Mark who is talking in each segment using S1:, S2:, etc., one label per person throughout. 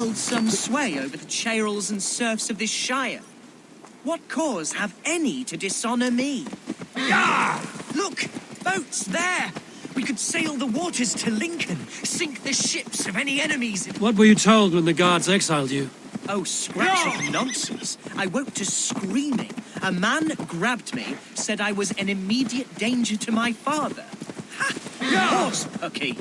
S1: hold some sway over the chairels and serfs of this shire. What cause have any to dishonor me? Ah! Look! Boats there! We could sail the waters to Lincoln, sink the ships of any enemies.
S2: What were you told when the guards exiled you?
S1: Oh, scraps of nonsense. I woke to screaming. A man grabbed me, said I was an immediate danger to my father. Ha! Horse pucky!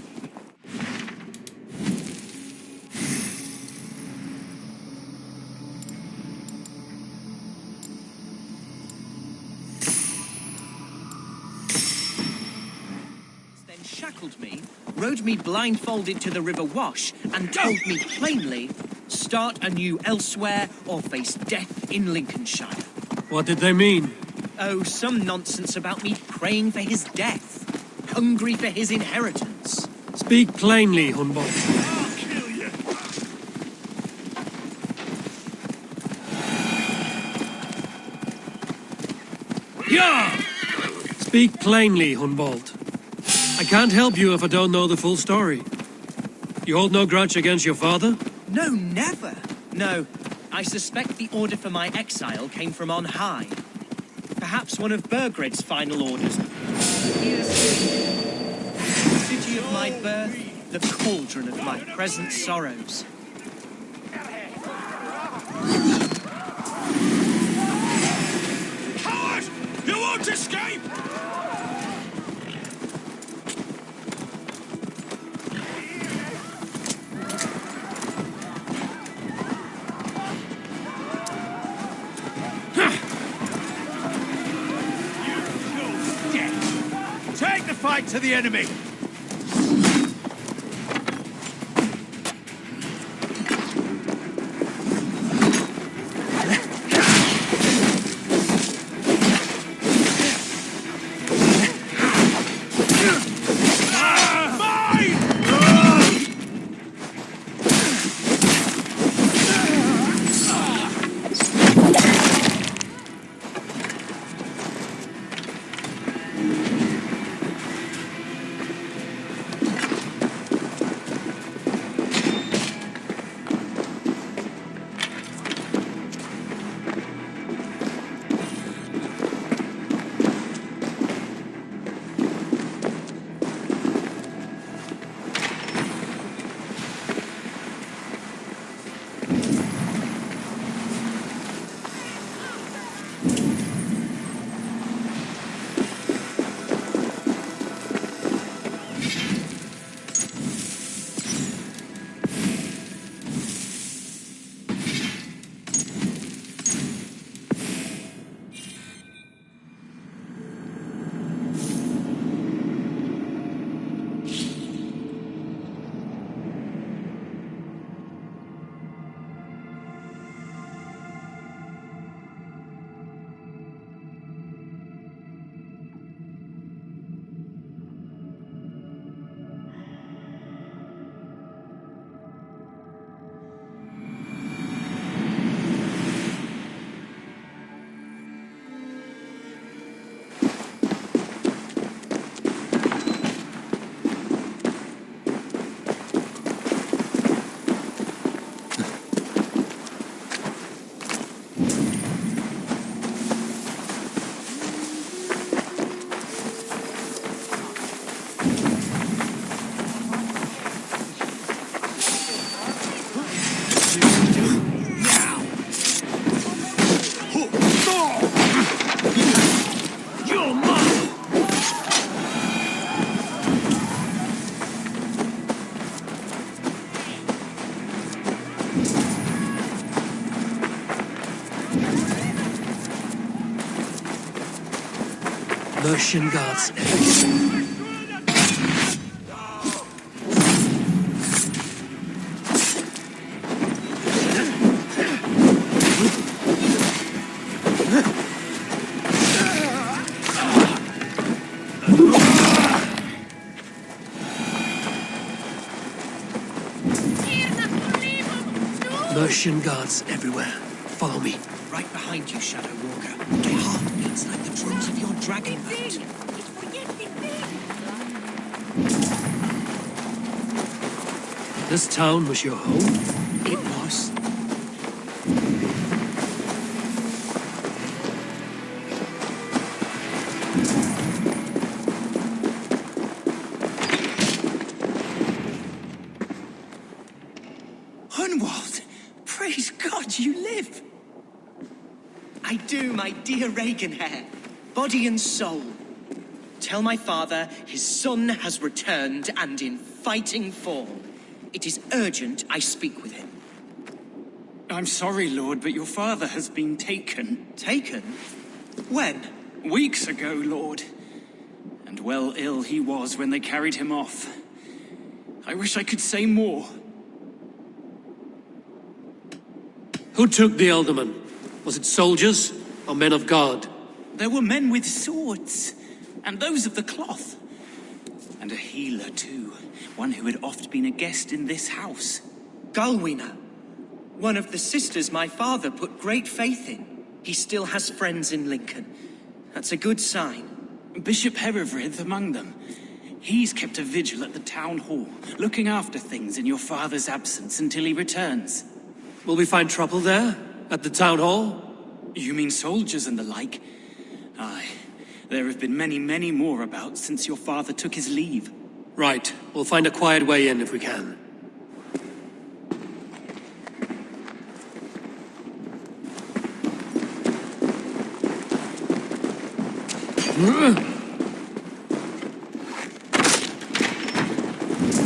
S1: Then shackled me, rode me blindfolded to the River Wash, and told me plainly, start anew elsewhere or face death in Lincolnshire.
S2: What did they mean?
S1: Oh, some nonsense about me praying for his death, hungry for his inheritance.
S2: Speak plainly, Humboldt.
S3: I'll kill you.
S2: Yeah! Speak plainly, Humboldt. I can't help you if I don't know the full story. You hold no grudge against your father?
S1: No, never. No, I suspect the order for my exile came from on high. Perhaps one of Burgred's final orders. Here's the city of my birth, the cauldron of my present sorrows.
S3: Coward! You won't escape! Take the fight to the enemy!
S2: Mercian gods. Mercian gods everywhere. Follow me.
S1: Right behind you, Shadow Walker. Their heartbeats like the drums of your dragon boat.
S2: This town was your home?
S1: It was.
S4: Hunwald! Praise God you live!
S1: I do, my dear Regenhair. Body and soul. Tell my father his son has returned and in fighting form. It is urgent I speak with him.
S4: I'm sorry, Lord, but your father has been taken.
S1: Taken? When?
S4: Weeks ago, Lord. And well ill he was when they carried him off. I wish I could say more.
S2: Who took the Elderman? Was it soldiers or men of God?
S4: There were men with swords, and those of the cloth. And a healer, too. One who had oft been a guest in this house.
S1: Galwina. One of the sisters my father put great faith in. He still has friends in Lincoln. That's a good sign.
S4: Bishop Herefrith among them. He's kept a vigil at the town hall, looking after things in your father's absence until he returns.
S2: Will we find trouble there? At the town hall?
S4: You mean soldiers and the like? Aye. There have been many, many more about since your father took his leave.
S2: Right. We'll find a quiet way in if we can.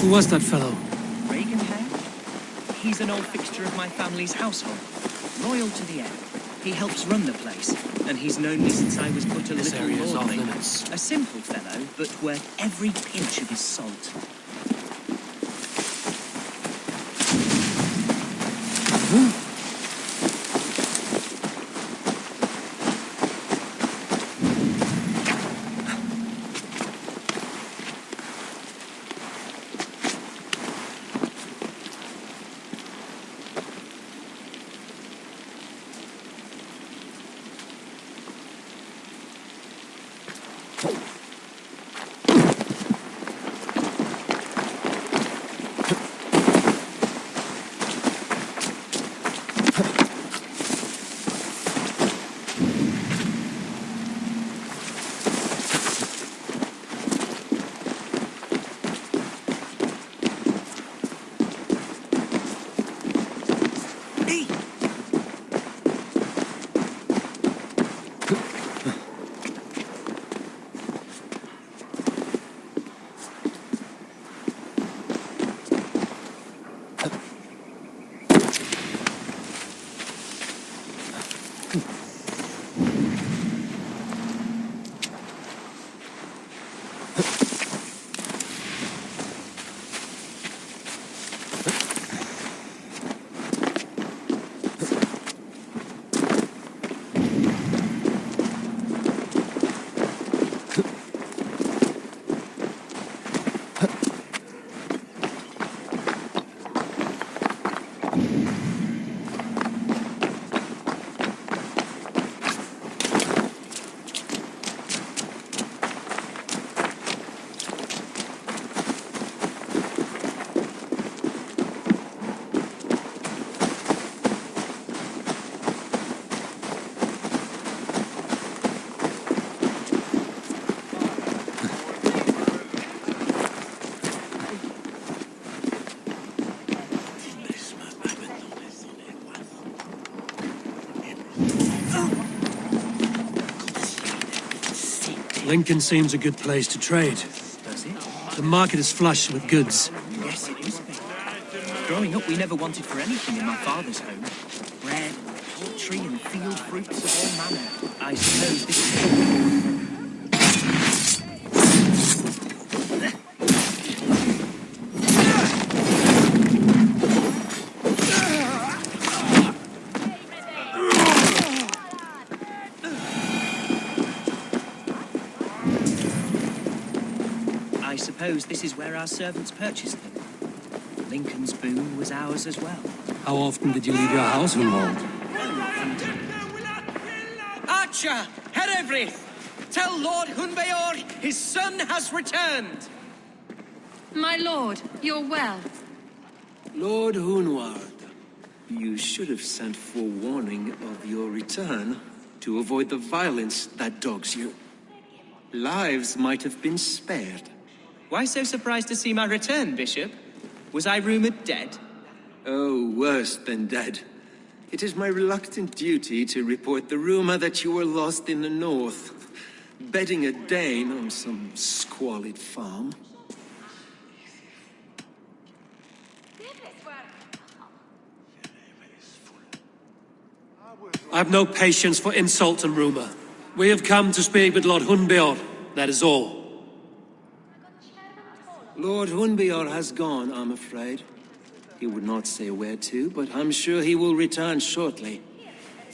S2: Who was that fellow?
S1: Regenhair? He's an old fixture of my family's household. Loyal to the end. He helps run the place, and he's known me since I was but a
S2: This
S1: little
S2: area's off
S1: lordling.
S2: limits.
S1: A simple fellow, but worth every pinch of his salt.
S2: Lincoln seems a good place to trade.
S1: Does it?
S2: The market is flush with goods.
S1: Yes, it is. Growing up, we never wanted for anything in my father's home. Bread, poultry, and field fruits of all manner. I suppose this is... I suppose this is where our servants purchased them. Lincoln's boon was ours as well.
S2: How often did you leave your house, Hunwald?
S1: Archer! Herefrith! Tell Lord Hunbeor his son has returned!
S5: My lord, you're well.
S2: Lord Hunward,
S5: You should have sent forewarning of your return to avoid the violence that dogs you. Lives might have been spared.
S1: Why so surprised to see my return, Bishop? Was I rumored dead?
S5: Oh, worse than dead. It is my reluctant duty to report the rumor that you were lost in the north, bedding a Dane on some squalid farm.
S2: I have no patience for insult and rumor. We have come to speak with Lord Hunbeor, that is all.
S5: Lord Hunbeor has gone, I'm afraid. He would not say where to, but I'm sure he will return shortly,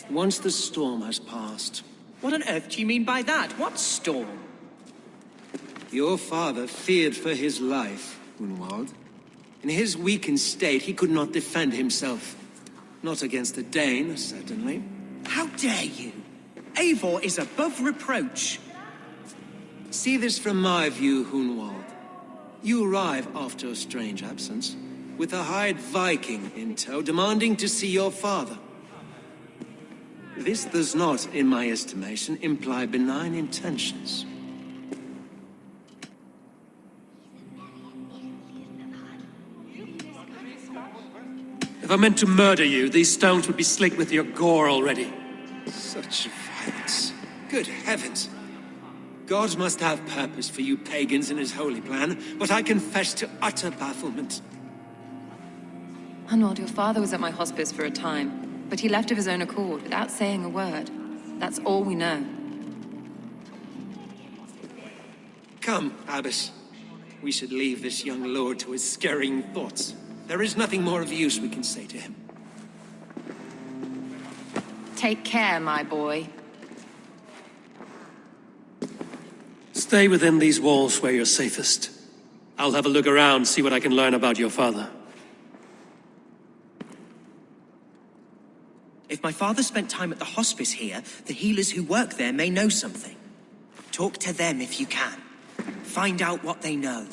S5: once the storm has passed.
S1: What on earth do you mean by that? What storm?
S5: Your father feared for his life, Hunwald. In his weakened state, he could not defend himself. Not against a Dane, certainly.
S1: How dare you? Eivor is above reproach.
S5: See this from my view, Hunwald. You arrive after a strange absence, with a hired Viking in tow, demanding to see your father. This does not, in my estimation, imply benign intentions.
S2: If I meant to murder you, these stones would be slick with your gore already.
S5: Such violence. Good heavens. God must have purpose for you pagans in his holy plan, but I confess to utter bafflement.
S6: Hunwald, your father was at my hospice for a time, but he left of his own accord without saying a word. That's all we know.
S5: Come, Abbess. We should leave this young lord to his scurrying thoughts. There is nothing more of use we can say to him.
S6: Take care, my boy.
S2: Stay within these walls where you're safest. I'll have a look around, see what I can learn about your father.
S1: If my father spent time at the hospice here, the healers who work there may know something. Talk to them if you can. Find out what they know.